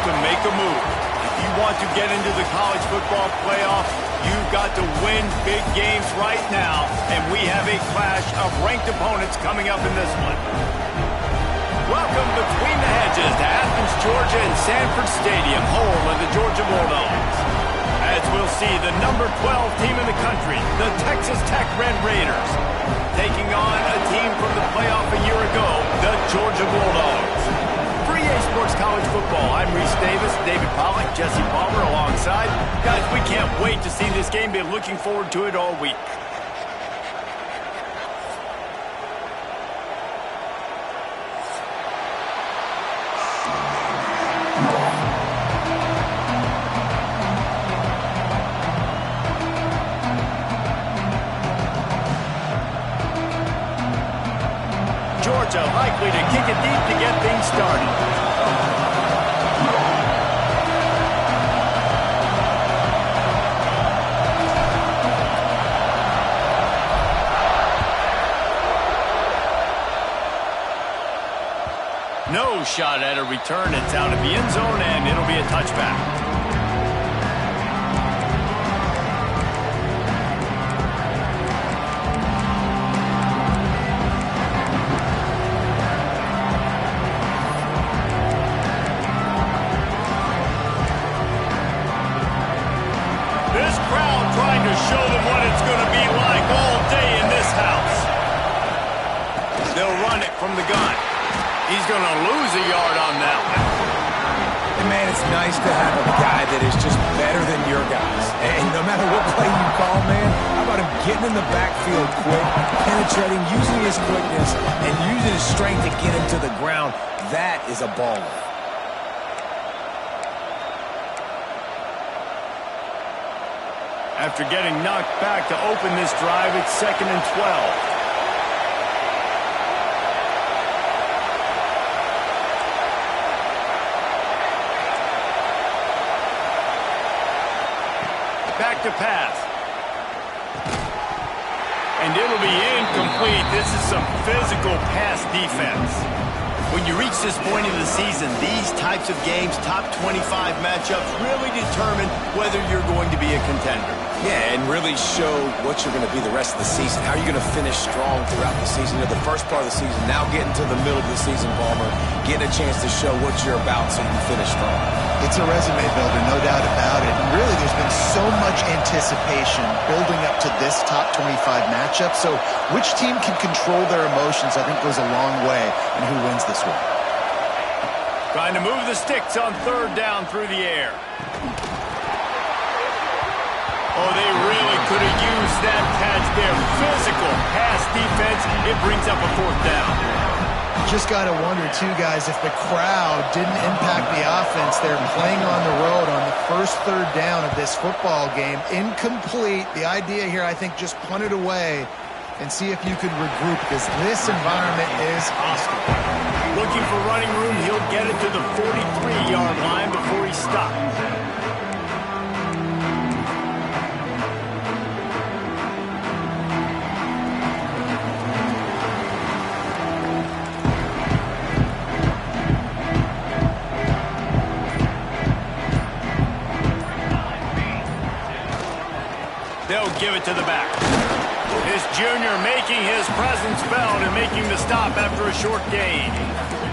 to make a move. If you want to get into the college football playoff, you've got to win big games right now, and we have a clash of ranked opponents coming up in this one. Welcome between the hedges to Athens, Georgia and Sanford Stadium, home of the Georgia Bulldogs. As we'll see, the number 12 team in the country, the Texas Tech Red Raiders, taking on a team from the playoff a year ago, the Georgia Bulldogs. For EA Sports College Football, I'm Reese Davis, David Pollack, Jesse Palmer alongside. Guys, we can't wait to see this game. Been looking forward to it all week. Georgia likely to kick it deep to get things started. No shot at a return. It's out of the end zone, and it'll be a touchback. Show them what it's going to be like all day in this house. They'll run it from the gun. He's going to lose a yard on that one. And man, it's nice to have a guy that is just better than your guys. And no matter what play you call, man, how about him getting in the backfield quick, penetrating, using his quickness, and using his strength to get him to the ground. That is a baller. After getting knocked back to open this drive, it's 2nd and 12. Back to pass. And it'll be incomplete. This is some physical pass defense. When you reach this point in the season, these types of games, top 25 matchups, really determine whether you're going to be a contender. Yeah, and really show what you're going to be the rest of the season. How are you going to finish strong throughout the season? You know, the first part of the season, now getting to the middle of the season, Palmer, getting a chance to show what you're about so you can finish strong. It's a resume builder, no doubt about it. And really, there's been so much anticipation building up to this top 25 matchup. So which team can control their emotions, I think, goes a long way in who wins this one. Trying to move the sticks on 3rd down through the air. Oh, they really could have used that catch there. Physical pass defense. It brings up a 4th down. Just got to wonder, too, guys, if the crowd didn't impact the offense. They're playing on the road on the first 3rd down of this football game. Incomplete. The idea here, I think, just punt it away and see if you could regroup, because this environment is hostile. Looking for running room. He'll get it to the 43-yard line before he stops. They'll give it to the back. This junior making his presence felt and making the stop after a short gain.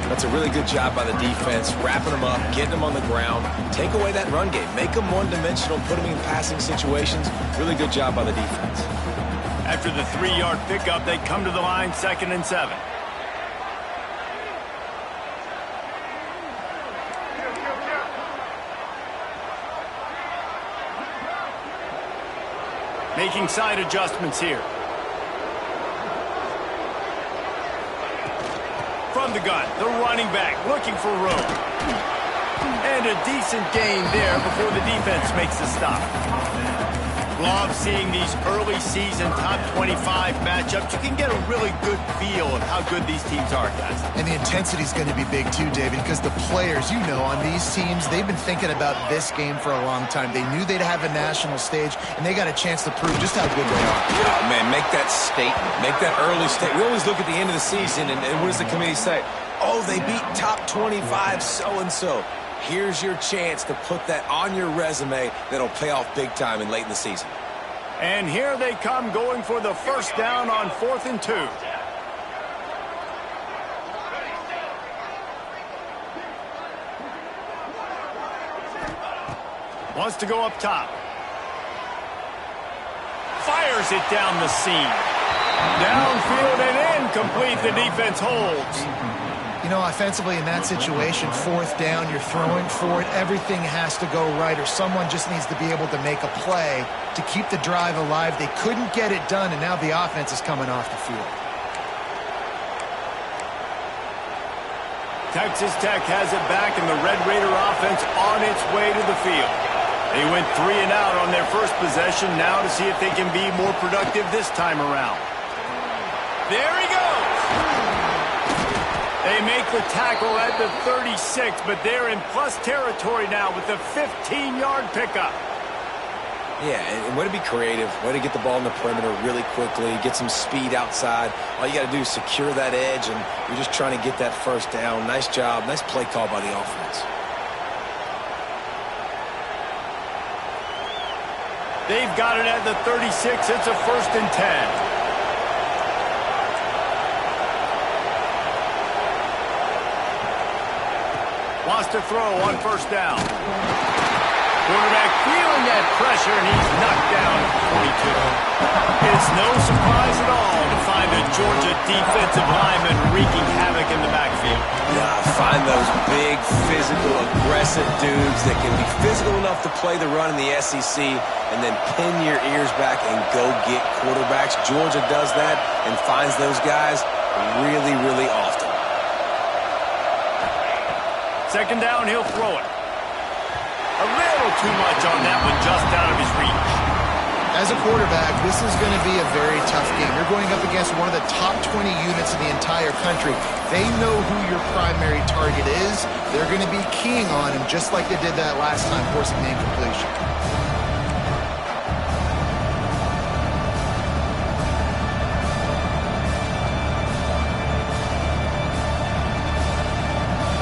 That's a really good job by the defense, wrapping them up, getting them on the ground, take away that run game, make them one-dimensional, put them in passing situations. Really good job by the defense. After the 3-yard pickup, they come to the line, 2nd and 7. Making side adjustments here. From the gun, the running back looking for room. And a decent gain there before the defense makes the stop. Love seeing these early season top 25 matchups. You can get a really good feel of how good these teams are, guys. And the intensity is going to be big too, David, because the players, you know, on these teams, they've been thinking about this game for a long time. They knew they'd have a national stage, and they got a chance to prove just how good they are. Oh, man, make that statement. Make that early statement. We always look at the end of the season, and what does the committee say? Oh, they beat top 25 so-and-so. Here's your chance to put that on your resume that'll pay off big time and late in the season. And here they come going for the first down on 4th and 2. Wants to go up top. Fires it down the seam. Downfield and incomplete. The defense holds. You know, offensively in that situation, 4th down, you're throwing for it. Everything has to go right, or someone just needs to be able to make a play to keep the drive alive. They couldn't get it done, and now the offense is coming off the field. Texas Tech has it back, and the Red Raider offense on its way to the field. They went 3 and out on their first possession, now to see if they can be more productive this time around. There he goes! They make the tackle at the 36, but they're in plus territory now with the 15-yard pickup. Yeah, and way to be creative, way to get the ball in the perimeter really quickly, get some speed outside. All you got to do is secure that edge, and you're just trying to get that first down. Nice job, nice play call by the offense. They've got it at the 36. It's a 1st and 10. Wants to throw on 1st down. Quarterback feeling that pressure, and he's knocked down at 42. It's no surprise at all to find a Georgia defensive lineman wreaking havoc in the backfield. Yeah, find those big, physical, aggressive dudes that can be physical enough to play the run in the SEC and then pin your ears back and go get quarterbacks. Georgia does that and finds those guys really, really often. 2nd down, he'll throw it. A little too much on that one, just out of his reach. As a quarterback, this is going to be a very tough game. You're going up against one of the top 20 units in the entire country. They know who your primary target is. They're going to be keying on him, just like they did that last time, forcing the incompletion.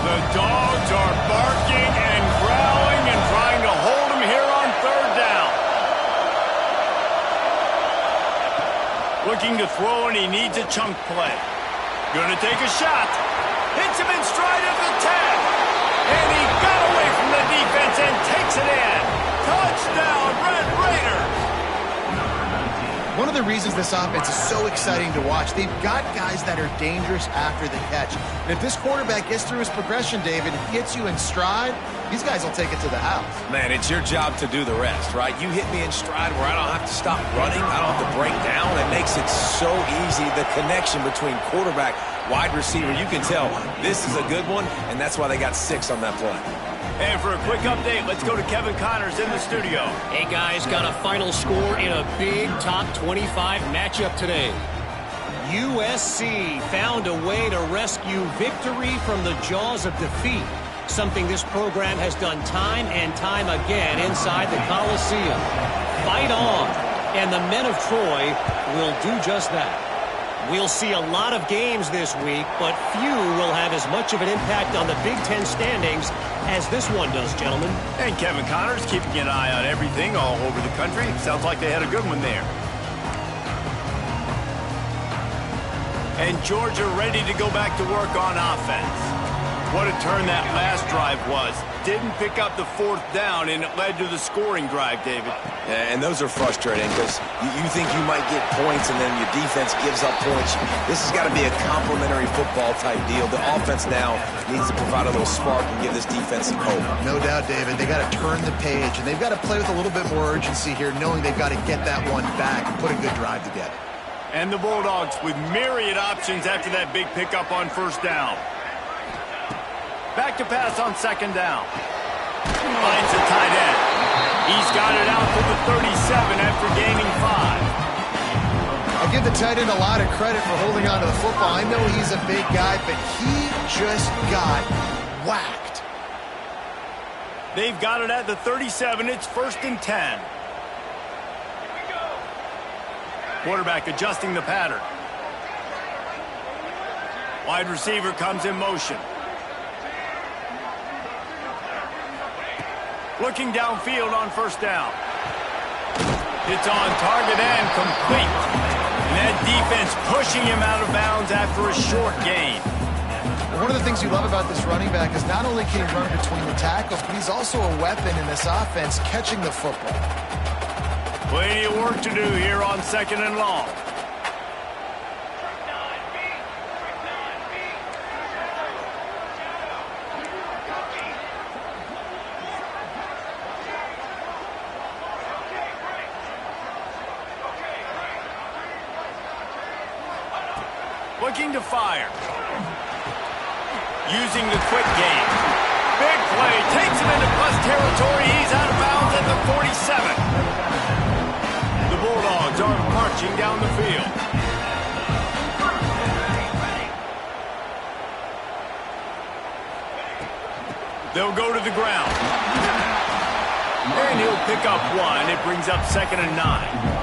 The dogs are barking and growling and trying to hold him here on 3rd down. Looking to throw, and he needs a chunk play. Gonna take a shot. Hits him in stride at the 10. And he got away from the defense and takes it in. Touchdown, Red Raiders. One of the reasons this offense is so exciting to watch, they've got guys that are dangerous after the catch. And if this quarterback gets through his progression, David, hits you in stride, these guys will take it to the house. Man, it's your job to do the rest, right? You hit me in stride where I don't have to stop running, I don't have to break down. It makes it so easy, the connection between quarterback, wide receiver. You can tell this is a good one, and that's why they got 6 on that play. And for a quick update, let's go to Kevin Connors in the studio. Hey, guys, got a final score in a big top 25 matchup today. USC found a way to rescue victory from the jaws of defeat, something this program has done time and time again inside the Coliseum. Fight on, and the men of Troy will do just that. We'll see a lot of games this week, but few will have as much of an impact on the Big Ten standings as this one does, gentlemen. And Kevin Connors keeping an eye on everything all over the country. Sounds like they had a good one there. And Georgia ready to go back to work on offense. What a turn that last drive was. Didn't pick up the 4th down, and it led to the scoring drive, David. Yeah, and those are frustrating because you think you might get points and then your defense gives up points. This has got to be a complementary football type deal. The offense now needs to provide a little spark and give this defense some hope. No doubt, David. They got to turn the page, and they've got to play with a little bit more urgency here, knowing they've got to get that one back and put a good drive together. And the Bulldogs with myriad options after that big pickup on 1st down. Back to pass on 2nd down. Finds a tight end. He's got it out to the 37 after gaining 5. I'll give the tight end a lot of credit for holding on to the football. I know he's a big guy, but he just got whacked. They've got it at the 37. It's 1st and 10. Quarterback adjusting the pattern. Wide receiver comes in motion. Looking downfield on first down. It's on target and complete. And that defense pushing him out of bounds after a short gain. One of the things you love about this running back is not only can he run between the tackles, but he's also a weapon in this offense catching the football. Plenty of work to do here on 2nd and long. Looking to fire. Using the quick game. Big play. Takes him into plus territory. He's out of bounds at the 47. The Bulldogs are marching down the field. They'll go to the ground. And he'll pick up one. It brings up 2nd and 9.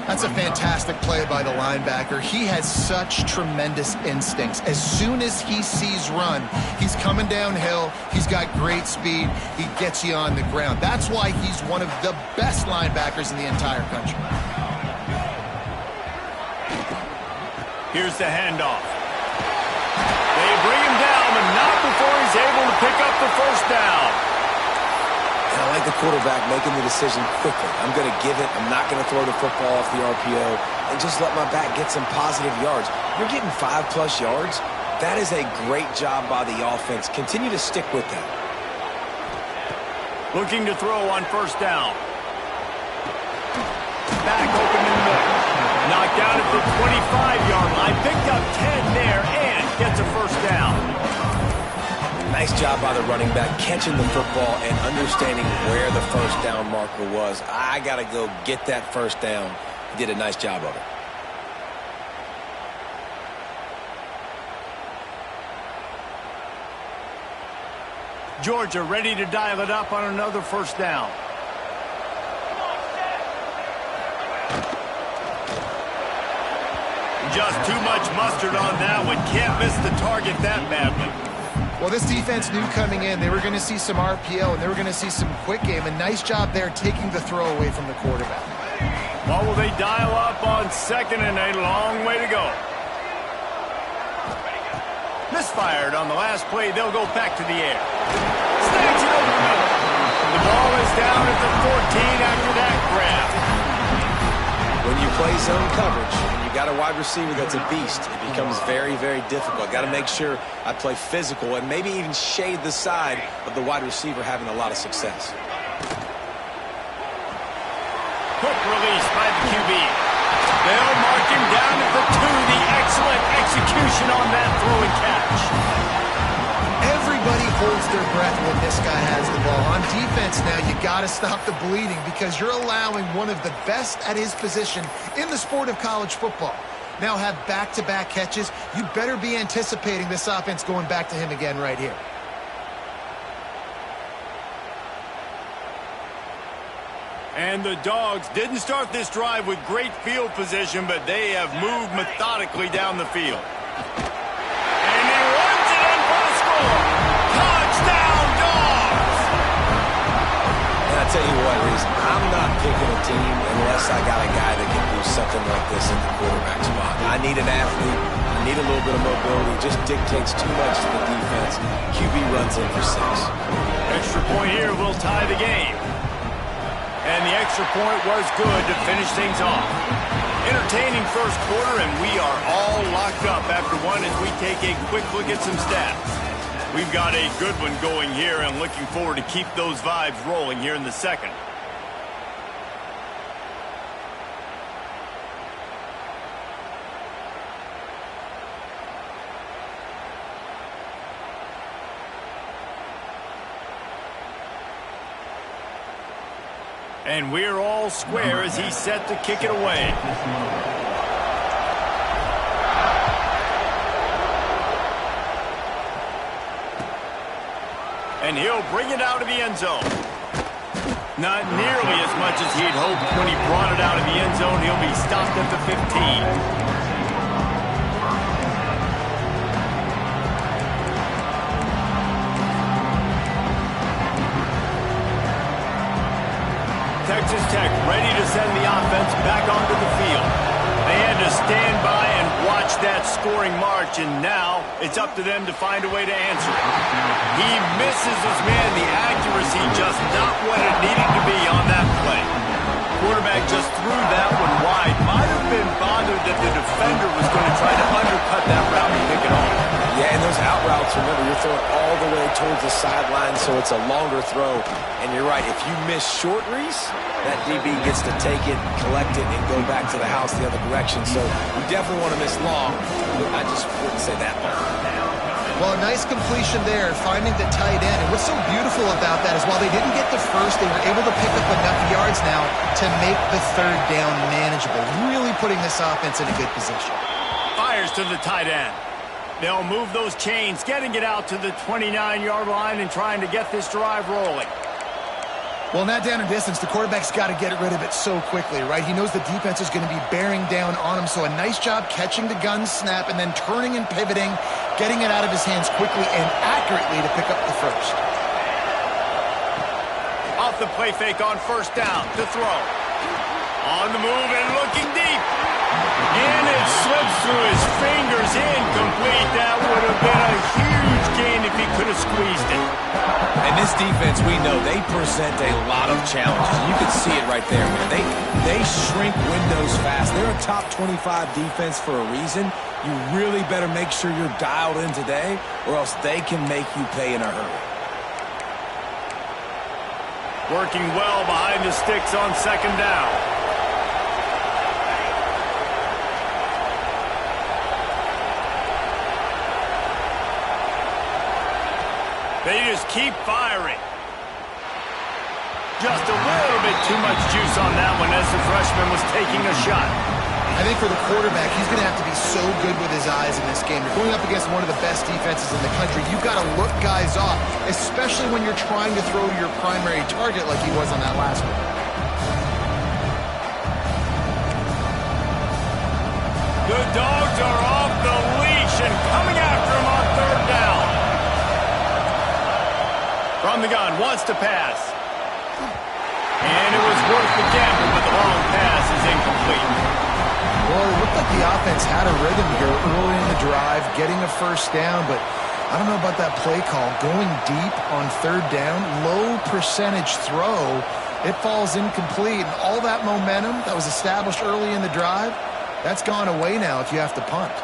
That's a fantastic play by the linebacker. He has such tremendous instincts. As soon as he sees run, he's coming downhill. He's got great speed. He gets you on the ground. That's why he's one of the best linebackers in the entire country. Here's the handoff. They bring him down, but not before he's able to pick up the first down. And I like the quarterback making the decision quickly. I'm going to give it. I'm not going to throw the football off the RPO and just let my back get some positive yards. You're getting 5+ yards. That is a great job by the offense. Continue to stick with that. Looking to throw on first down. Back open in the middle. Knocked down at the 25-yard line. Picked up 10 there and gets a first down. Nice job by the running back, catching the football and understanding where the first down marker was. I got to go get that first down. He did a nice job of it. Georgia ready to dial it up on another first down. Just too much mustard on that one. Can't miss the target that badly. Well, this defense knew coming in they were going to see some RPO and they were going to see some quick game. A nice job there taking the throw away from the quarterback. What will they dial up on 2nd and a long way to go? Misfired on the last play. They'll go back to the air. Snags it over the middle. The ball is down at the 14 after that grab. When you play zone coverage and you got a wide receiver that's a beast, it becomes very, very difficult. Got to make sure I play physical and maybe even shade the side of the wide receiver having a lot of success. Quick release by the QB. They'll mark him down at the 2. The excellent execution on that throw and catch. Everybody holds their breath when this guy has the ball. On defense now, you got to stop the bleeding because you're allowing one of the best at his position in the sport of college football. Now have back-to-back catches. You better be anticipating this offense going back to him again right here. And the Dogs didn't start this drive with great field position, but they have moved methodically down the field. And he runs it in for the score. Touchdown, Dogs! And I tell you what, Reese, I'm not picking a team unless I got a guy that can do something like this in the quarterback spot. I need an athlete. I need a little bit of mobility. It just dictates too much to the defense. QB runs in for 6. Extra point here will tie the game. And the extra point was good to finish things off. Entertaining first quarter, and we are all locked up after one as we take a quick look at some stats. We've got a good one going here and looking forward to keep those vibes rolling here in the second. And we're all square as he's set to kick it away. And he'll bring it out of the end zone. Not nearly as much as he'd hoped when he brought it out of the end zone. He'll be stopped at the 15. to send the offense back onto the field. They had to stand by and watch that scoring march, and now it's up to them to find a way to answer it. He misses his man. The accuracy just not what it needed to be on that play. Quarterback just threw that one wide. Might have been bothered that the defender was going to try to undercut that route and pick it off. Yeah, and those out routes, remember, you're throwing all the way towards the sideline, so it's a longer throw. And you're right, if you miss short, Reese, that DB gets to take it, collect it, and go back to the house the other direction. So you definitely want to miss long, but I just wouldn't say that long. Well, a nice completion there, finding the tight end. And what's so beautiful about that is while they didn't get the first, they were able to pick up enough yards now to make the third down manageable, really putting this offense in a good position. Fires to the tight end. They'll move those chains, getting it out to the 29-yard line and trying to get this drive rolling. Well, not down in distance, the quarterback's got to get rid of it so quickly, right? He knows the defense is going to be bearing down on him, so a nice job catching the gun snap and then turning and pivoting, getting it out of his hands quickly and accurately to pick up the first. Off the play fake on first down to throw. On the move and looking deep. And it slips through his fingers, incomplete. That would have been a huge gain if he could have squeezed it. And this defense, we know, they present a lot of challenges. You can see it right there, man. They shrink windows fast. They're a top 25 defense for a reason. You really better make sure you're dialed in today, or else they can make you pay in a hurry. Working well behind the sticks on second down. They just keep firing. Just a little bit too much juice on that one as the freshman was taking a shot. I think for the quarterback, he's going to have to be so good with his eyes in this game. You're going up against one of the best defenses in the country. You've got to look guys off, especially when you're trying to throw your primary target like he was on that last one. The Dogs are off the leash and coming after him on third down. From the gun, wants to pass. And it was worth the gamble, but the long pass is incomplete. Well, it looked like the offense had a rhythm here early in the drive, getting a first down, but I don't know about that play call. Going deep on third down, low percentage throw, it falls incomplete. And all that momentum that was established early in the drive, that's gone away now if you have to punt.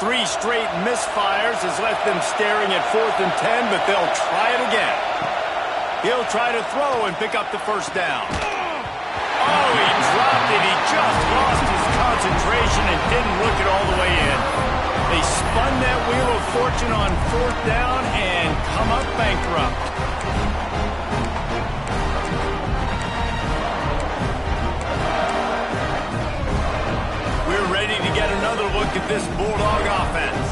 Three straight misfires has left them staring at 4th and 10, but they'll try it again. He'll try to throw and pick up the first down. Oh, he dropped it. He just lost his concentration and didn't look it all the way in. They spun that wheel of fortune on 4th down and come up bankrupt. We're ready to get another look at this Bulldog offense.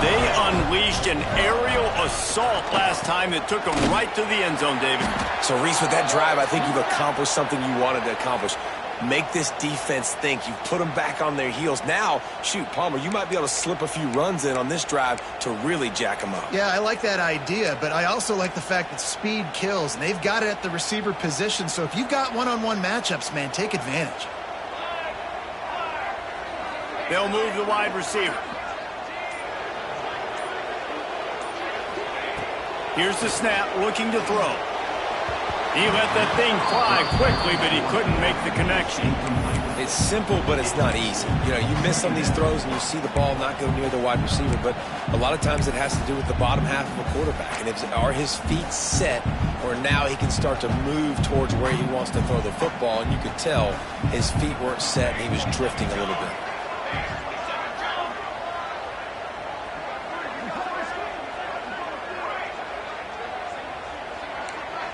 They unleashed an aerial assault last time that took them right to the end zone, David. So, Reese, with that drive, I think you've accomplished something you wanted to accomplish. Make this defense think. You've put them back on their heels. Now, shoot, Palmer, you might be able to slip a few runs in on this drive to really jack them up. Yeah, I like that idea, but I also like the fact that speed kills, and they've got it at the receiver position. So if you've got one-on-one matchups, man, take advantage. They'll move the wide receiver. Here's the snap, looking to throw. He let that thing fly quickly, but he couldn't make the connection. It's simple, but it's not easy. You know, you miss some of these throws and you see the ball not go near the wide receiver, but a lot of times it has to do with the bottom half of a quarterback. And are his feet set, or now he can start to move towards where he wants to throw the football, and you could tell his feet weren't set and he was drifting a little bit.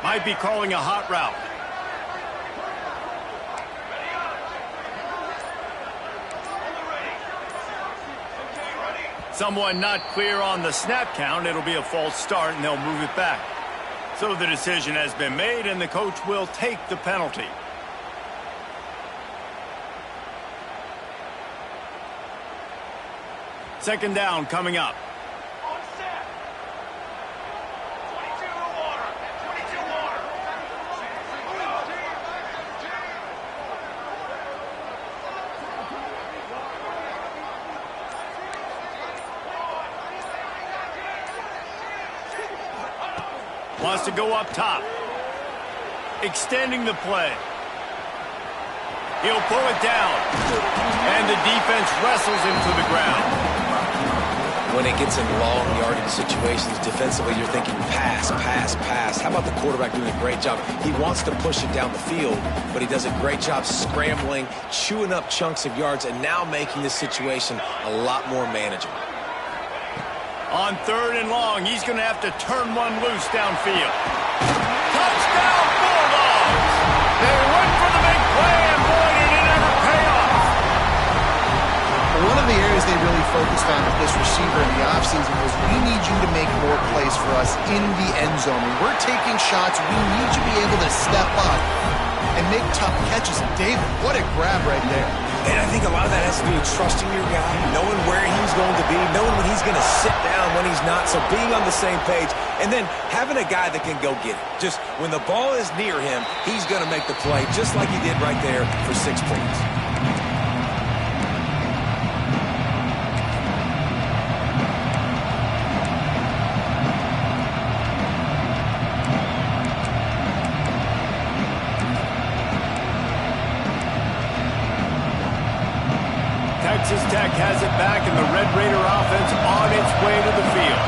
Might be calling a hot route. Someone not clear on the snap count. It'll be a false start, and they'll move it back. So the decision has been made, and the coach will take the penalty. Second down coming up. Wants to go up top. Extending the play. He'll pull it down. And the defense wrestles him to the ground. When it gets in long yardage situations, defensively, you're thinking pass, pass, pass. How about the quarterback doing a great job? He wants to push it down the field, but he does a great job scrambling, chewing up chunks of yards, and now making this situation a lot more manageable. On 3rd and long, he's going to have to turn one loose downfield. Touchdown, Bulldogs! They went for the big play, and boy, did it ever pay off. One of the areas they really focused on with this receiver in the offseason was we need you to make more plays for us in the end zone. When we're taking shots, we need you to be able to step up and make tough catches. And David, what a grab right there. And I think a lot of that has to do with trusting your guy, knowing where he's going to be, knowing when he's going to sit down, when he's not, so being on the same page, and then having a guy that can go get it. Just when the ball is near him, he's going to make the play, just like he did right there for 6 points. Texas Tech has it back, and the Red Raider offense on its way to the field.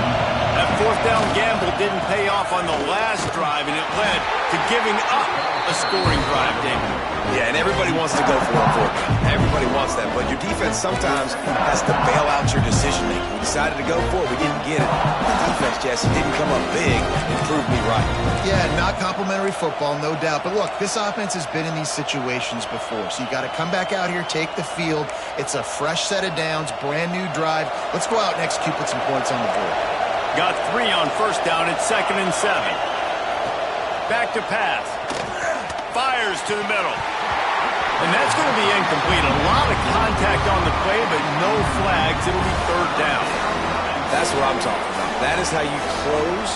That 4th down gamble didn't pay off on the last drive, and it led to giving up a scoring drive, David. Yeah, and everybody wants to go for it. Everybody wants that, but your defense sometimes has to bail out your decision-making. We decided to go for it. We didn't get it. The defense, Jesse, didn't come up big and prove me right. Yeah, not complimentary football, no doubt. But look, this offense has been in these situations before, so you got to come back out here, take the field. It's a fresh set of downs, brand new drive. Let's go out and execute, put some points on the board. Got 3 on 1st down at 2nd and 7. Back to pass. Fires to the middle. And that's going to be incomplete. A lot of contact on the play, but no flags. It'll be 3rd down. That's what I'm talking about. That is how you close.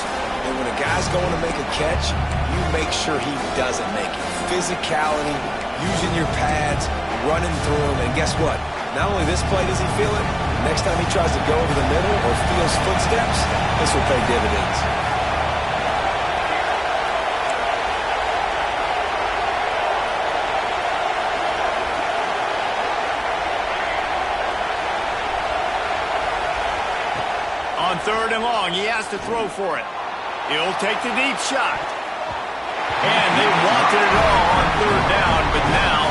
And when a guy's going to make a catch, you make sure he doesn't make it. Physicality, using your pads, running through them. And guess what? Not only this play does he feel it, next time he tries to go over the middle or feels footsteps, this will pay dividends. On 3rd and long, he has to throw for it. He'll take the deep shot. And they wanted it all on 3rd down, but now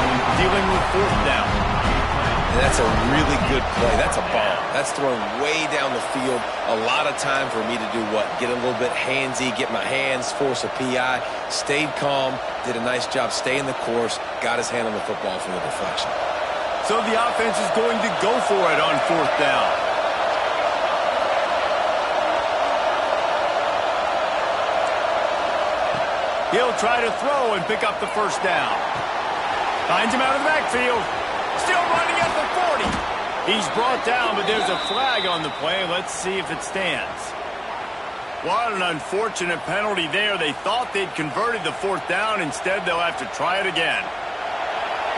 dealing with 4th down. And that's a really good play. That's a bomb. That's thrown way down the field. A lot of time for me to do what? Get a little bit handsy, get my hands, force a PI. Stayed calm, did a nice job staying the course, got his hand on the football for the deflection. So the offense is going to go for it on 4th down. He'll try to throw and pick up the 1st down. Finds him out of the backfield. Still running at the 40. He's brought down, but there's a flag on the play. Let's see if it stands. What an unfortunate penalty there. They thought they'd converted the 4th down. Instead, they'll have to try it again.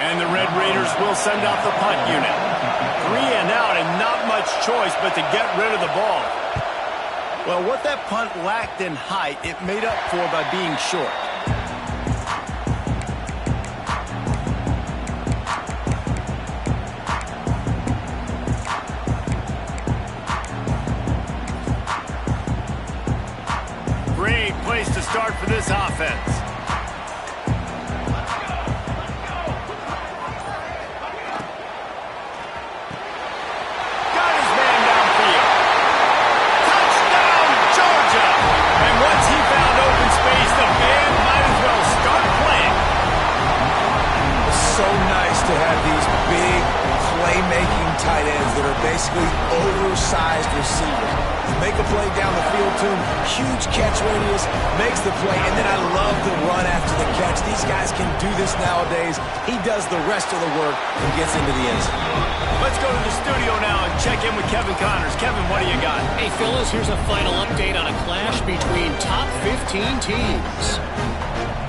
And the Red Raiders will send out the punt unit. 3 and out, and not much choice but to get rid of the ball. Well, what that punt lacked in height, it made up for by being short. Great place to start for this offense. To have these big playmaking tight ends that are basically oversized receivers. Make a play down the field to him, huge catch radius, makes the play, and then I love the run after the catch. These guys can do this nowadays. He does the rest of the work and gets into the end zone. Let's go to the studio now and check in with Kevin Connors. Kevin, what do you got? Hey, Phyllis, here's a final update on a clash between top 15 teams.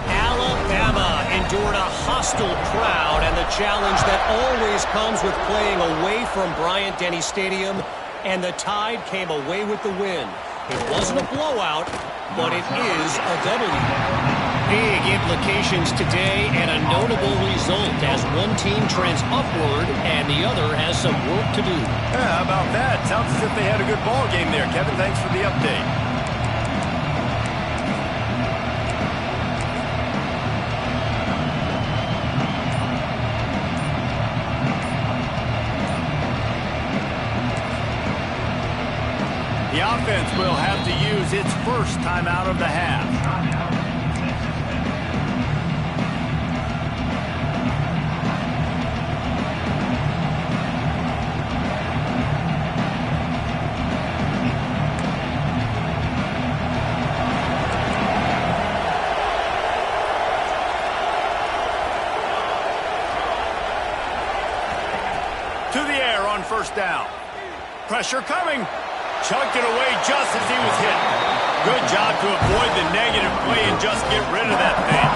Alabama endured a hostile crowd and the challenge that always comes with playing away from Bryant-Denny Stadium, and the Tide came away with the win. It wasn't a blowout, but it is a W. Big implications today and a notable result as one team trends upward and the other has some work to do. Yeah, how about that? Sounds as if they had a good ball game there. Kevin, thanks for the update. The offense will have to use its first timeout of the half. To the air on first down. Pressure coming. Chucked it away just as he was hit. Good job to avoid the negative play and just get rid of that thing.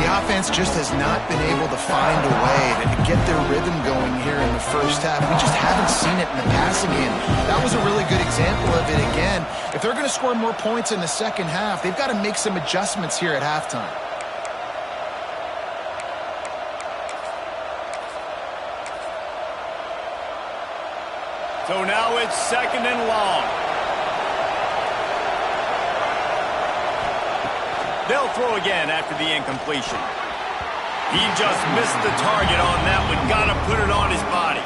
The offense just has not been able to find a way to get their rhythm going here in the first half. We just haven't seen it in the passing game. That was a really good example of it again. If they're going to score more points in the second half, they've got to make some adjustments here at halftime. So now it's second and long. They'll throw again after the incompletion. He just missed the target on that one. Got to put it on his body.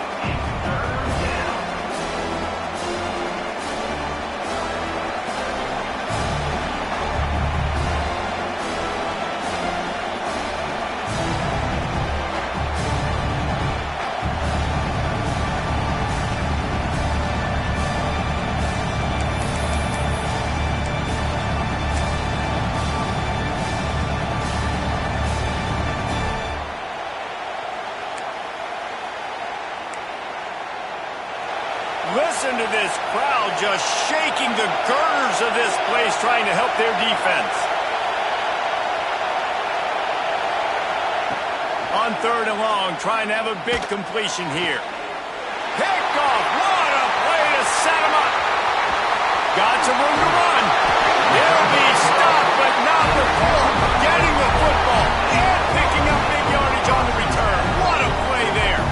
Listen to this crowd just shaking the girders of this place trying to help their defense. On third and long, trying to have a big completion here. Pick off. What a play to set him up. Got some room to run. He'll be stopped, but not before getting the football and picking up big yardage on the return. What a play there.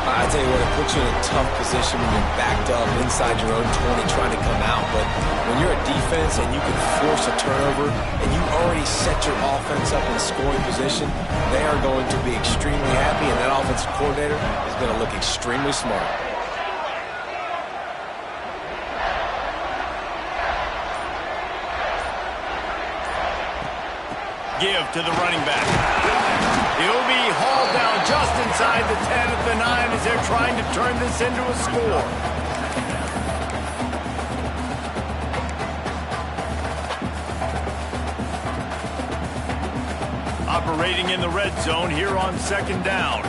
I tell you what, it puts you in a tough position when you're backed up inside your own 20 trying to come out. But when you're a defense and you can force a turnover and you already set your offense up in scoring position, they are going to be extremely happy, and that offensive coordinator is going to look extremely smart. Give to the running back. He'll be hauled down just inside the 10 at the 9 as they're trying to turn this into a score. Operating in the red zone here on second down.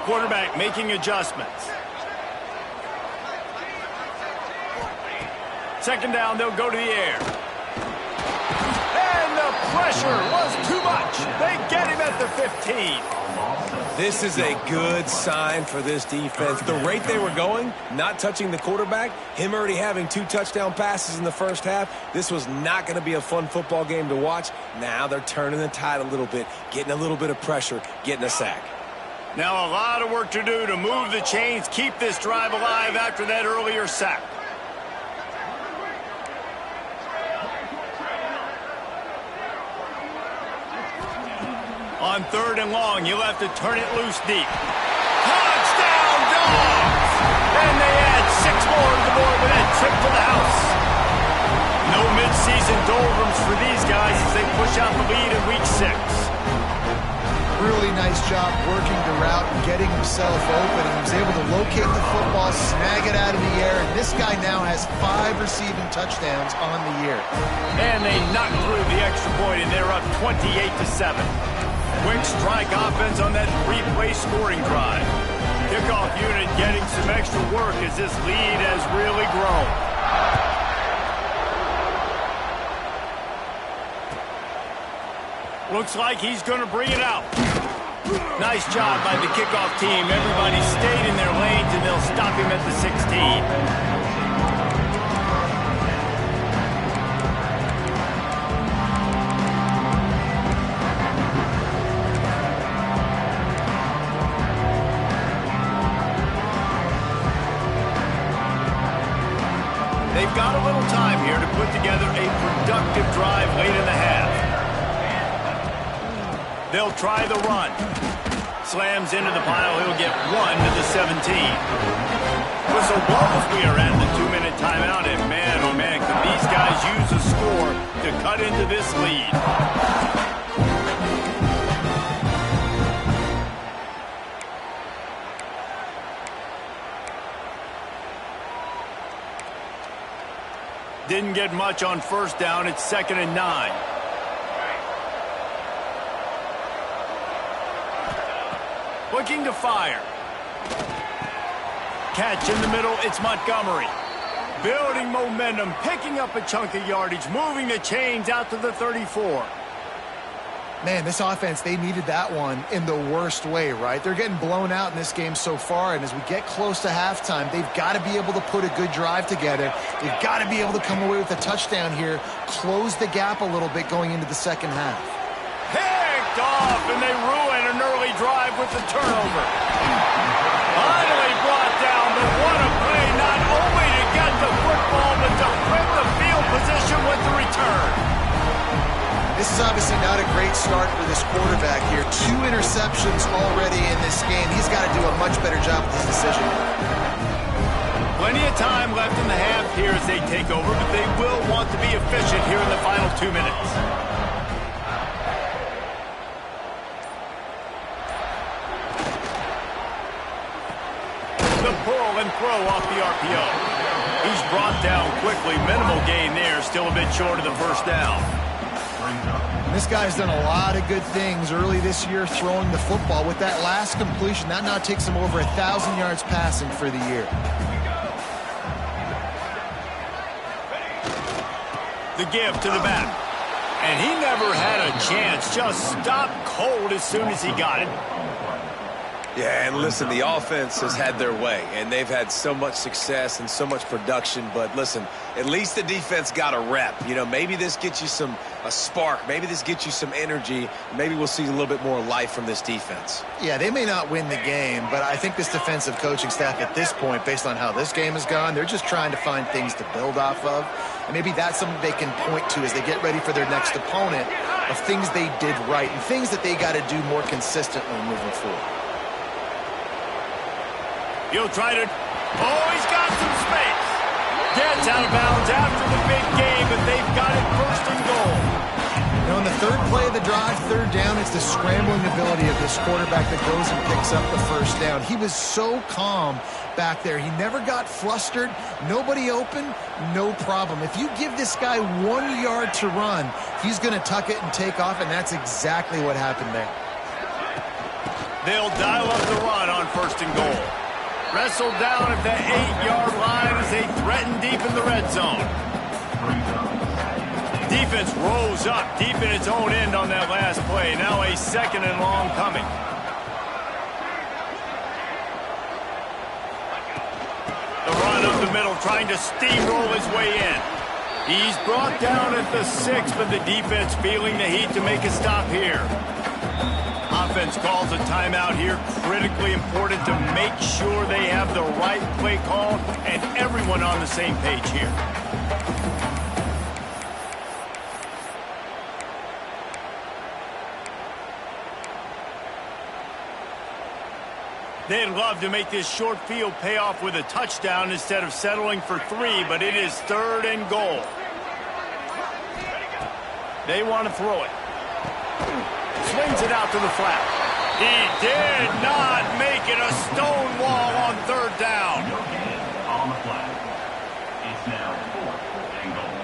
Quarterback making adjustments. Second down, they'll go to the air. And the pressure was too much. They get him at the 15. This is a good sign for this defense. The rate they were going, not touching the quarterback, him already having 2 touchdown passes in the first half, this was not going to be a fun football game to watch. Now they're turning the tide a little bit, getting a little bit of pressure, getting a sack. Now a lot of work to do to move the chains, keep this drive alive after that earlier sack. On third and long, you'll have to turn it loose deep. Touchdown, Dogs! And they add 6 more to the board with that trip to the house. No midseason doldrums for these guys as they push out the lead in week 6. Really nice job working the route and getting himself open. He was able to locate the football, snag it out of the air, and this guy now has 5 receiving touchdowns on the year. And they knocked through the extra point, and they're up 28-7. Quick strike offense on that 3-play scoring drive. Kickoff unit getting some extra work as this lead has really grown. Looks like he's going to bring it out. Nice job by the kickoff team. Everybody stayed in their lanes, and they'll stop him at the 16. They've got a little time here to put together a productive drive late in the half. They'll try the run. Slams into the pile. He'll get 1 to the 17. Whistle blows. We are at the 2-minute timeout. And man, oh man, could these guys use a score to cut into this lead. Didn't get much on first down. It's 2nd and 9. Looking to fire. Catch in the middle. It's Montgomery. Building momentum, picking up a chunk of yardage, moving the chains out to the 34. Man, this offense, they needed that one in the worst way, right? They're getting blown out in this game so far, and as we get close to halftime, they've got to be able to put a good drive together. They've got to be able to come away with a touchdown here, close the gap a little bit going into the second half. Picked off, and they ruin an early drive with the turnover. Finally brought down, but what a play, not only to get the football, but to flip the field position with the return. This is obviously not a great start for this quarterback here. 2 interceptions already in this game. He's got to do a much better job with his decision. Plenty of time left in the half here as they take over, but they will want to be efficient here in the final 2 minutes. The pull and throw off the RPO. He's brought down quickly. Minimal gain there. Still a bit short of the first down. This guy's done a lot of good things early this year throwing the football. With that last completion, that now takes him over 1,000 yards passing for the year. The give to the back. And he never had a chance. Just stopped cold as soon as he got it. Yeah, and listen, the offense has had their way, and they've had so much success and so much production. But listen, at least the defense got a rep. You know, maybe this gets you a spark. Maybe this gets you some energy. Maybe we'll see a little bit more life from this defense. Yeah, they may not win the game, but I think this defensive coaching staff at this point, based on how this game has gone, they're just trying to find things to build off of. And maybe that's something they can point to as they get ready for their next opponent, of things they did right and things that they got to do more consistently moving forward. He'll try to... Oh, he's got some space. Gets out of bounds after the big game, but they've got it 1st and goal. You know, in the third play of the drive, 3rd down, it's the scrambling ability of this quarterback that goes and picks up the 1st down. He was so calm back there. He never got flustered. Nobody open, no problem. If you give this guy 1 yard to run, he's going to tuck it and take off, and that's exactly what happened there. They'll dial up the run on 1st and goal. Wrestled down at the 8-yard line as they threaten deep in the red zone. Defense rose up deep in its own end on that last play. Now a 2nd and long coming. The run up the middle, trying to steamroll his way in. He's brought down at the 6, but the defense feeling the heat to make a stop here. Offense calls a timeout here. Critically important to make sure they have the right play call and everyone on the same page here. They'd love to make this short field pay off with a touchdown instead of settling for 3, but it is 3rd and goal. They want to throw it. Swings it out to the flat. He did not make it. A stone wall on 3rd down. On the flat. It's now 4th and goal.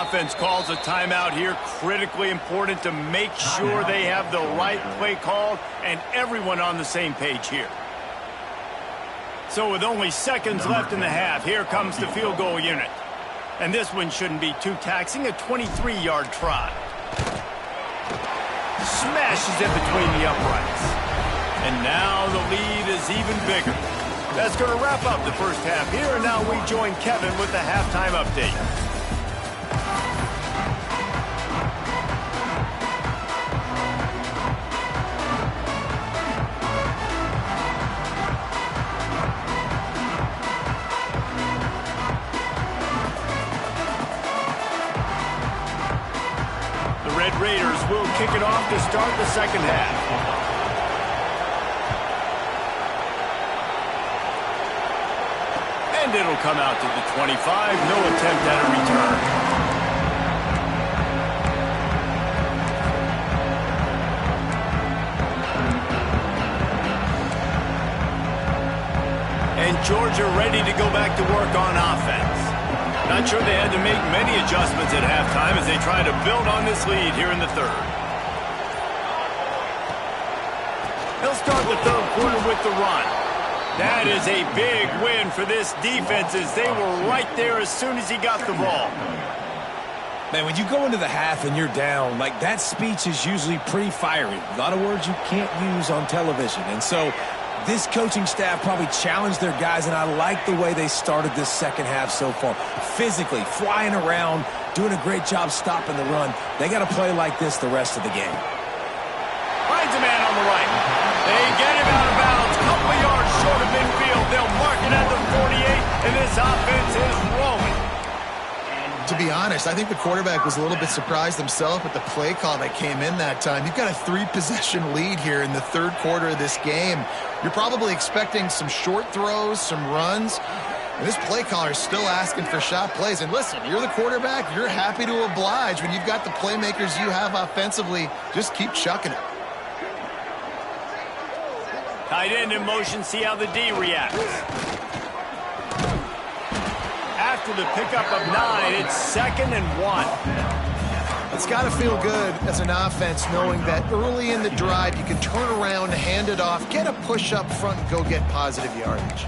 Offense calls a timeout here. Critically important to make sure they have the right play called and everyone on the same page here. So with only seconds left in the half, here comes the field goal unit. And this one shouldn't be too taxing, a 23-yard try. Smashes it between the uprights. And now the lead is even bigger. That's going to wrap up the first half here, and now we join Kevin with the halftime update. The Red Raiders will kick it off to start the second half. And it'll come out to the 25. No attempt at a return. And Georgia ready to go back to work on offense. Not sure they had to make many adjustments at halftime as they try to build on this lead here in the third. They'll start the third quarter with the run. That is a big win for this defense as they were right there as soon as he got the ball. Man, when you go into the half and you're down, like that speech is usually pretty fiery. A lot of words you can't use on television. And so this coaching staff probably challenged their guys, and I like the way they started this second half so far. Physically, flying around, doing a great job stopping the run. They got to play like this the rest of the game. Finds a man on the right. They get him out of bounds. Couple of yards short of midfield. They'll mark it at the 48, and this offense is rolling. To be honest, I think the quarterback was a little bit surprised himself with the play call that came in that time. You've got a 3-possession lead here in the third quarter of this game. You're probably expecting some short throws, some runs. And this play caller is still asking for shot plays. And listen, you're the quarterback. You're happy to oblige when you've got the playmakers you have offensively. Just keep chucking it. Tight end in motion, see how the D reacts. After the pickup of 9, it's 2nd and 1. It's got to feel good as an offense knowing that early in the drive you can turn around, hand it off, get a push up front, and go get positive yardage.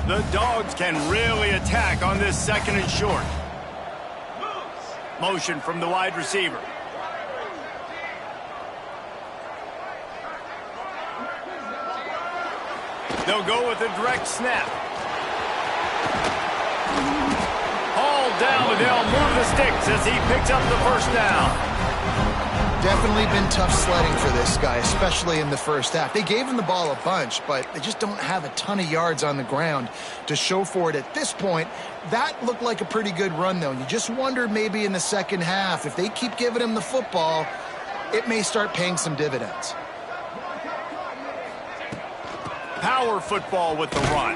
The Dogs can really attack on this 2nd and short. Motion from the wide receiver. They'll go with a direct snap. Hauled down, and they'll move the sticks as he picks up the first down. Definitely been tough sledding for this guy, especially in the first half. They gave him the ball a bunch, but they just don't have a ton of yards on the ground to show for it at this point. That looked like a pretty good run, though. You just wondered maybe in the second half, if they keep giving him the football, it may start paying some dividends. Power football with the run.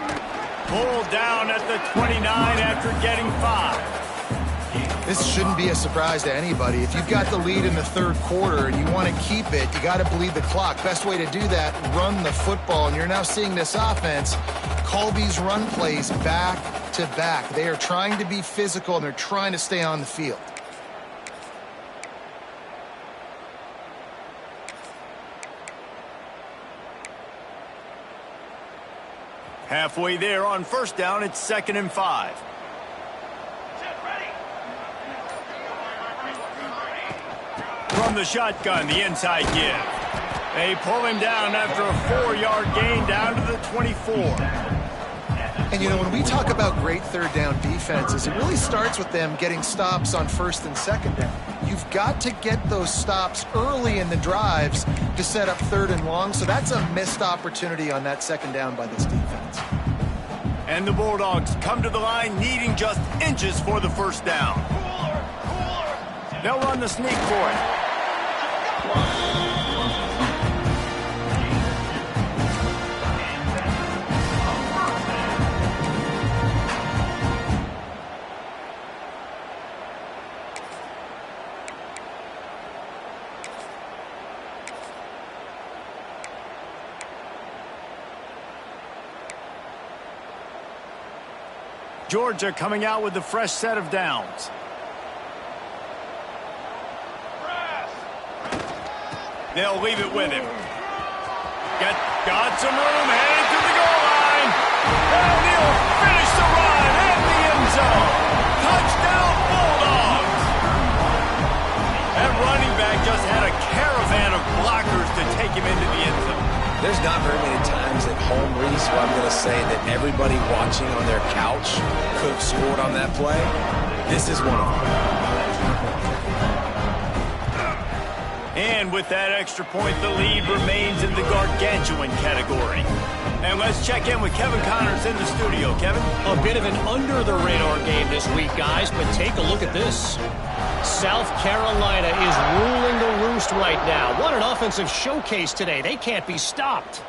Pulled down at the 29 after getting 5. This shouldn't be a surprise to anybody. If you've got the lead in the third quarter and you want to keep it, you got to bleed the clock. Best way to do that, run the football. And you're now seeing this offense call these run plays back to back. They are trying to be physical, and they're trying to stay on the field. Halfway there on first down, it's 2nd and 5. From the shotgun, the inside give. They pull him down after a 4-yard gain down to the 24. And, you know, when we talk about great third down defenses, it really starts with them getting stops on first and second down. You've got to get those stops early in the drives to set up third and long, so that's a missed opportunity on that second down by this defense. And the Bulldogs come to the line needing just inches for the first down. They'll run the sneak for it. Georgia coming out with a fresh set of downs. They'll leave it with him. Got some room, headed to the goal line. And he'll finish the run at the end zone. Touchdown, Bulldogs. just had a caravan of blockers to take him into the end zone. There's not very many times at home, Reese, where I'm going to say that everybody watching on their couch could have scored on that play. This is one of them. And with that extra point, the lead remains in the gargantuan category. And let's check in with Kevin Connors in the studio. Kevin? A bit of an under-the-radar game this week, guys, but take a look at this. South Carolina is ruling the roost right now. What an offensive showcase today. They can't be stopped.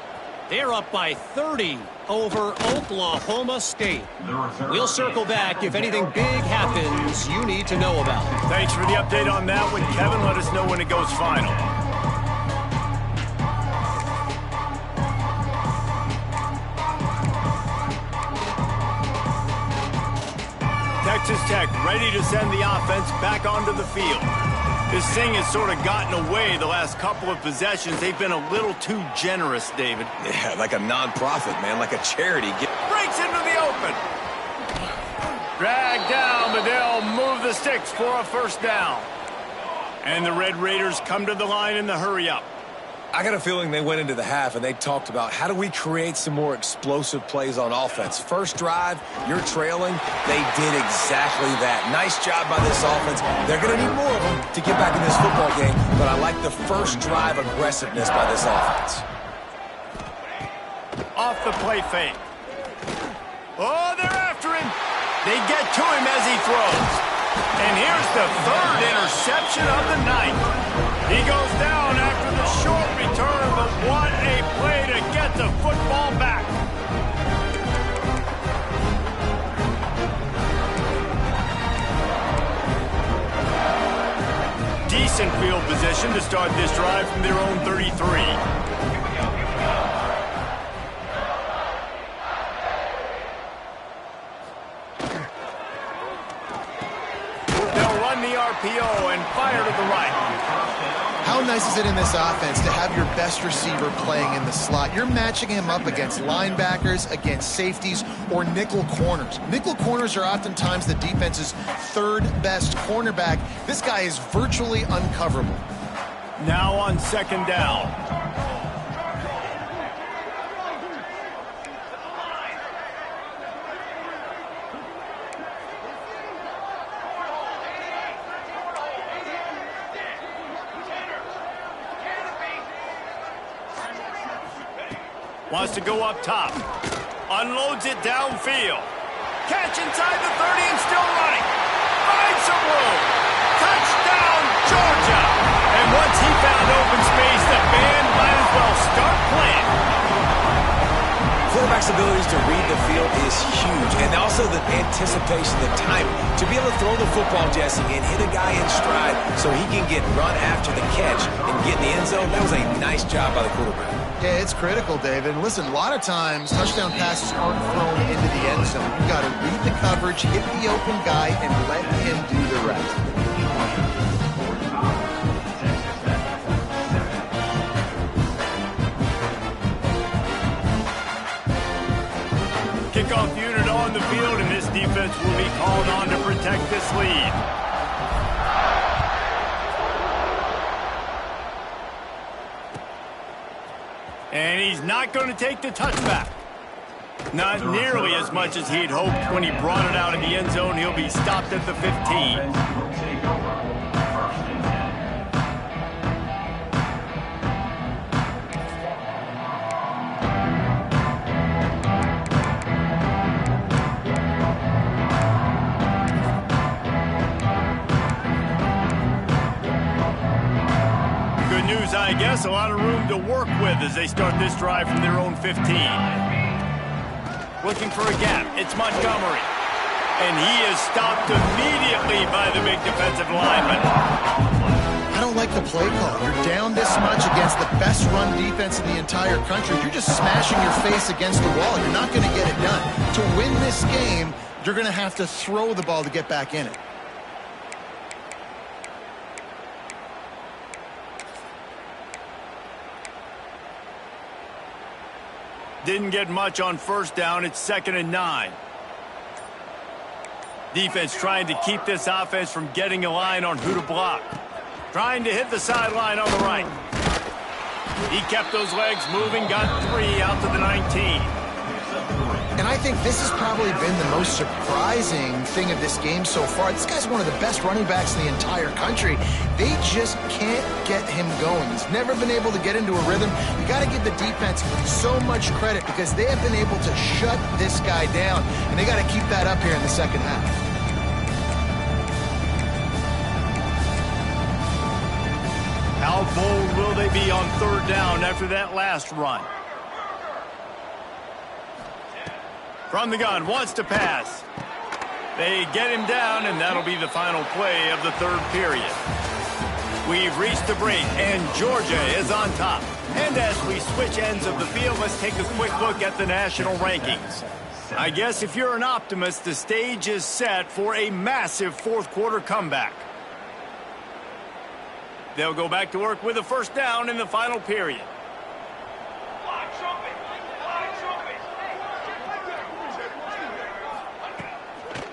They're up by 30 over Oklahoma State. We'll circle back if anything big happens you need to know about. Thanks for the update on that one, Kevin. Let us know when it goes final. Texas Tech ready to send the offense back onto the field. This thing has sort of gotten away the last couple of possessions. They've been a little too generous, David. Yeah, like a non-profit, man, like a charity. Breaks into the open. Dragged down, but they'll move the sticks for a first down. And the Red Raiders come to the line in the hurry-up. I got a feeling they went into the half and they talked about how do we create some more explosive plays on offense. First drive, you're trailing. They did exactly that. Nice job by this offense. They're going to need more of them to get back in this football game, but I like the first drive aggressiveness by this offense. Off the play fake. Oh, they're after him. They get to him as he throws. And here's the third interception of the night. He goes down after the short return, but what a play to get the football back. Decent field position to start this drive from their own 33. The RPO and fire to the right. How nice is it in this offense to have your best receiver playing in the slot? You're matching him up against linebackers, against safeties, or nickel corners. Nickel corners are oftentimes the defense's third best cornerback. This guy is virtually uncoverable. Now on second down. Wants to go up top. Unloads it downfield. Catch inside the 30 and still running. Finds some room. Touchdown, Georgia. And once he found open space, the band might as well start playing. Quarterback's abilities to read the field is huge, and also the anticipation, the timing. To be able to throw the football, Jesse, and hit a guy in stride so he can get run after the catch and get in the end zone, that was a nice job by the quarterback. Yeah, it's critical, David. And listen, a lot of times touchdown passes aren't thrown into the end zone. You've got to read the coverage, hit the open guy, and let him do the rest. Kickoff unit on the field, and this defense will be called on to protect this lead. And he's not going to take the touchback. Not nearly as much as he'd hoped when he brought it out of the end zone. He'll be stopped at the 15. I guess a lot of room to work with as they start this drive from their own 15. Looking for a gap. It's Montgomery. And he is stopped immediately by the big defensive lineman. I don't like the play call. You're down this much against the best run defense in the entire country. You're just smashing your face against the wall. You're not going to get it done. To win this game, you're going to have to throw the ball to get back in it. Didn't get much on first down. It's 2nd and 9. Defense trying to keep this offense from getting a line on who to block. Trying to hit the sideline on the right. He kept those legs moving, got 3 out to the 19. And I think this has probably been the most surprising thing of this game so far. This guy's one of the best running backs in the entire country. They just can't get him going. He's never been able to get into a rhythm. You got to give the defense so much credit because they have been able to shut this guy down, and they got to keep that up here in the second half. How bold will they be on 3rd down after that last run? From the gun, wants to pass. They get him down, and that'll be the final play of the 3rd period. We've reached the break, and Georgia is on top. And as we switch ends of the field, let's take a quick look at the national rankings. I guess if you're an optimist, the stage is set for a massive 4th quarter comeback. They'll go back to work with a 1st down in the final period.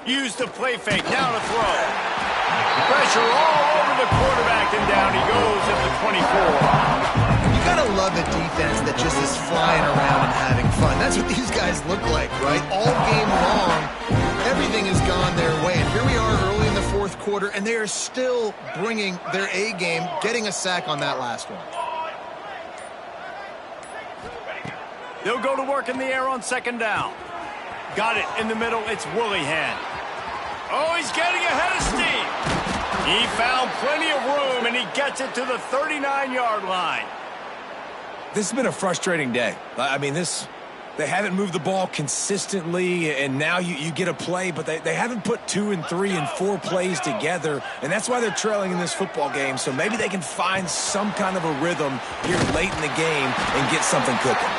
Use the play fake, now to throw. Pressure all over the quarterback, and down he goes at the 24. You gotta love a defense that just is flying around and having fun. That's what these guys look like, right? All game long, everything has gone their way. And here we are early in the 4th quarter, and they are still bringing their A game, getting a sack on that last one. They'll go to work in the air on 2nd down. Got it in the middle, it's Willihan. Oh, he's getting ahead of steam. He found plenty of room, and he gets it to the 39-yard line. This has been a frustrating day. I mean, they haven't moved the ball consistently, and now you get a play, but they haven't put 2 and 3 and 4 plays together, and that's why they're trailing in this football game. So maybe they can find some kind of a rhythm here late in the game and get something cooking.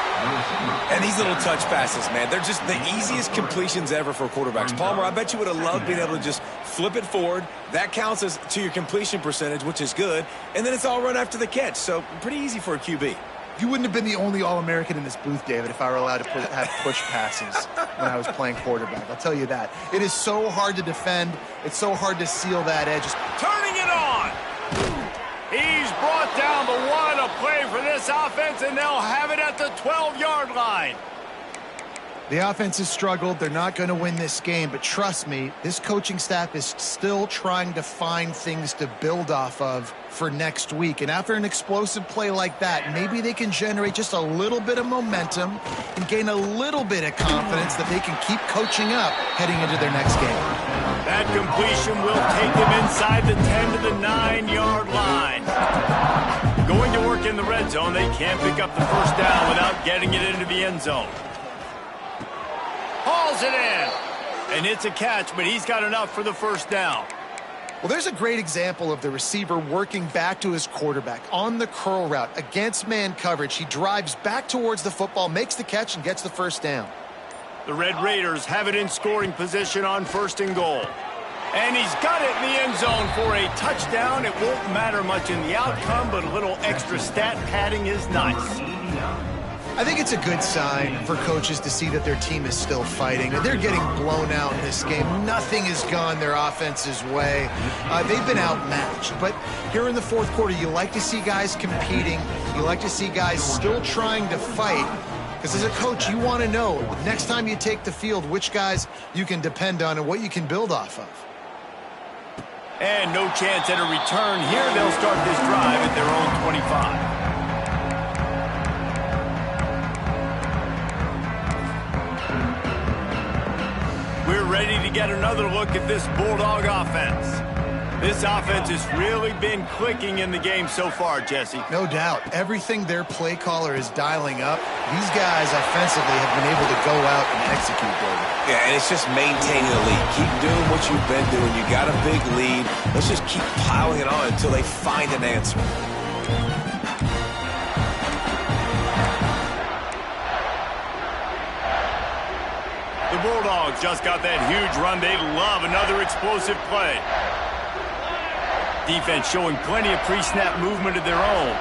And these little touch passes, man, they're just the easiest completions ever for quarterbacks. Palmer, I bet you would have loved being able to just flip it forward. That counts as to your completion percentage, which is good, and then it's all run after the catch. So pretty easy for a QB. You wouldn't have been the only All-American in this booth, David, if I were allowed to have push passes when I was playing quarterback. I'll tell you that. It is so hard to defend. It's so hard to seal that edge. Turning it on. He's brought down, but what a play for this offense, and they'll have it at the 12-yard line. The offense has struggled. They're not going to win this game, but trust me, this coaching staff is still trying to find things to build off of for next week. And after an explosive play like that, maybe they can generate just a little bit of momentum and gain a little bit of confidence that they can keep coaching up heading into their next game. That completion will take them inside the 10 to the 9-yard line. Going to work in the red zone, they can't pick up the 1st down without getting it into the end zone. Hauls it in, and it's a catch, but he's got enough for the 1st down. Well, there's a great example of the receiver working back to his quarterback on the curl route against man coverage. He drives back towards the football, makes the catch, and gets the 1st down. The Red Raiders have it in scoring position on 1st and goal. And he's got it in the end zone for a touchdown. It won't matter much in the outcome, but a little extra stat padding is nice. I think it's a good sign for coaches to see that their team is still fighting. They're getting blown out in this game. Nothing has gone their offense's way. They've been outmatched. But here in the 4th quarter, you like to see guys competing. You like to see guys still trying to fight. Because as a coach, you want to know next time you take the field which guys you can depend on and what you can build off of. And no chance at a return here. They'll start this drive at their own 25. We're ready to get another look at this Bulldog offense. This offense has really been clicking in the game so far, Jesse. No doubt. Everything their play caller is dialing up, these guys offensively have been able to go out and execute, David. Yeah, and it's just maintaining the lead. Keep doing what you've been doing. You got a big lead. Let's just keep piling it on until they find an answer. The Bulldogs just got that huge run. They love another explosive play. Defense showing plenty of pre-snap movement of their own.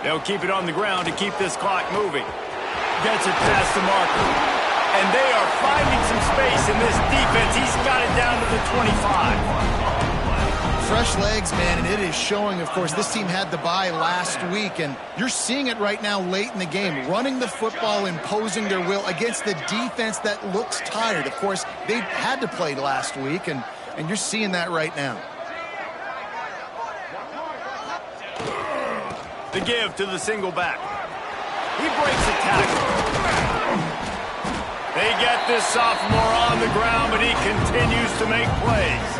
They'll keep it on the ground to keep this clock moving. Gets it past the marker. And they are finding some space in this defense. He's got it down to the 25. Fresh legs, man, and it is showing, of course. This team had the bye last week, and you're seeing it right now late in the game. Running the football, imposing their will against the defense that looks tired. Of course, they had to play last week, and you're seeing that right now. The give to the single back. He breaks a tackle. They get this sophomore on the ground, but he continues to make plays.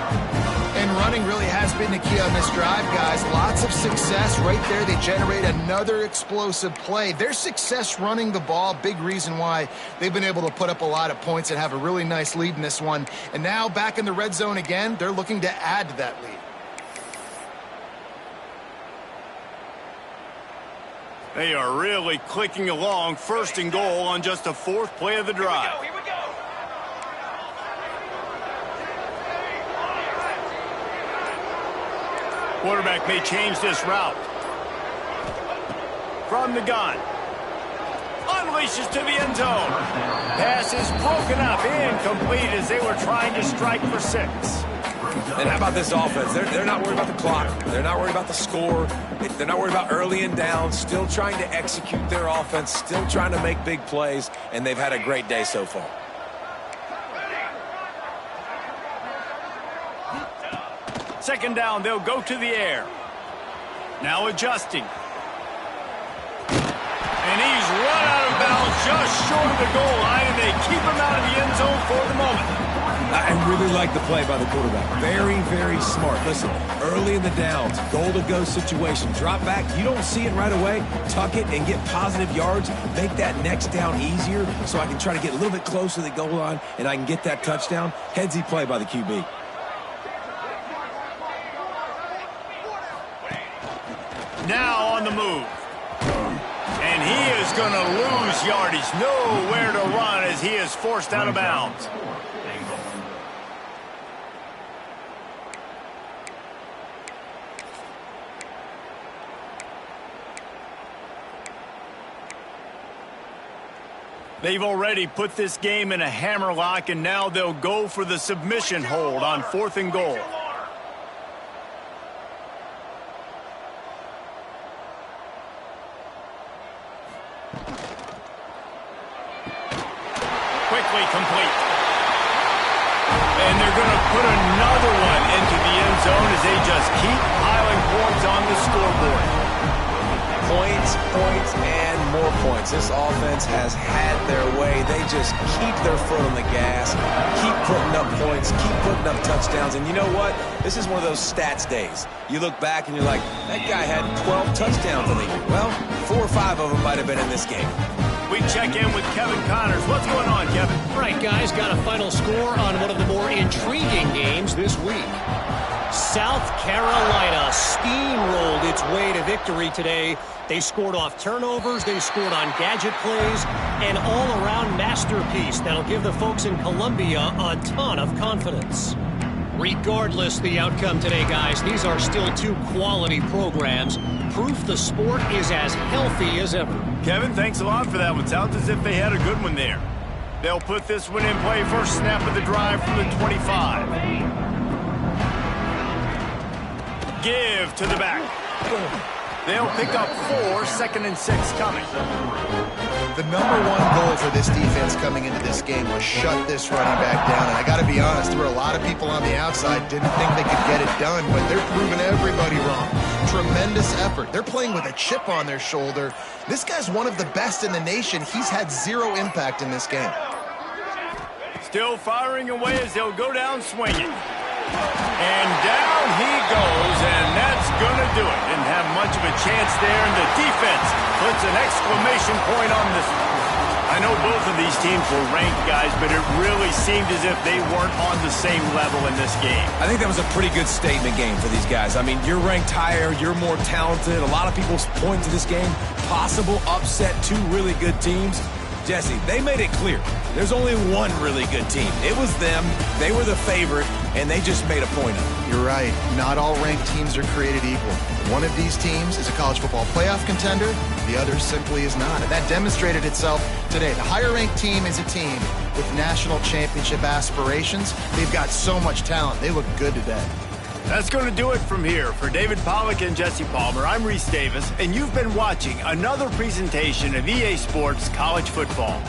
And running really has been the key on this drive, guys. Lots of success right there. They generate another explosive play. Their success running the ball, big reason why they've been able to put up a lot of points and have a really nice lead in this one. And now back in the red zone again, they're looking to add to that lead. They are really clicking along, 1st and goal on just the 4th play of the drive. Here we go. Quarterback may change this route. From the gun. Unleashes to the end zone. Pass is broken up, incomplete as they were trying to strike for 6. And how about this offense? They're not worried about the clock. They're not worried about the score. They're not worried about early and down. Still trying to execute their offense. Still trying to make big plays. And they've had a great day so far. Second down, they'll go to the air. Now adjusting. And he's run out of bounds just short of the goal line, and they keep him out of the end zone for the moment. I really like the play by the quarterback. Very, very smart. Listen, early in the downs, goal-to-go situation. Drop back, you don't see it right away. Tuck it and get positive yards. Make that next down easier so I can try to get a little bit closer to the goal line and I can get that touchdown. Headsy play by the QB. Now on the move. And he is going to lose yardage. Nowhere to run as he is forced out of bounds. They've already put this game in a hammerlock, and now they'll go for the submission hold on 4th and goal. Quickly complete. And they're going to put another one into the end zone as they just keep piling points on the scoreboard. Points, points, and more points. This offense has had their way. They just keep their foot on the gas, keep putting up points, keep putting up touchdowns. And you know what? This is one of those stats days. You look back and you're like, that guy had 12 touchdowns in the year. Well, 4 or 5 of them might have been in this game. We check in with Kevin Connors. What's going on, Kevin? Right, guys, got a final score on one of the more intriguing games this week. South Carolina steamrolled its way to victory today. They scored off turnovers, they scored on gadget plays, an all-around masterpiece that'll give the folks in Columbia a ton of confidence. Regardless the outcome today, guys, these are still 2 quality programs. Proof the sport is as healthy as ever. Kevin, thanks a lot for that one. Sounds as if they had a good one there. They'll put this one in play, first snap of the drive from the 25. Give to the back. They'll pick up 4, 2nd and 6 coming. The #1 goal for this defense coming into this game was shut this running back down. And I got to be honest, there were a lot of people on the outside didn't think they could get it done, but they're proving everybody wrong. Tremendous effort. They're playing with a chip on their shoulder. This guy's one of the best in the nation. He's had 0 impact in this game. Still firing away as they'll go down swinging. And down he goes, and that's going to do it. Didn't have much of a chance there, and the defense puts an exclamation point on this one. I know both of these teams were ranked, guys, but it really seemed as if they weren't on the same level in this game. I think that was a pretty good statement game for these guys. I mean, you're ranked higher, you're more talented. A lot of people point to this game, possible upset, 2 really good teams. Jesse, they made it clear. There's only one really good team. It was them. They were the favorite, and they just made a point of it. You're right. Not all ranked teams are created equal. One of these teams is a college football playoff contender. The other simply is not. And that demonstrated itself today. The higher-ranked team is a team with national championship aspirations. They've got so much talent. They look good today. That's going to do it from here. For David Pollack and Jesse Palmer, I'm Reese Davis, and you've been watching another presentation of EA Sports College Football.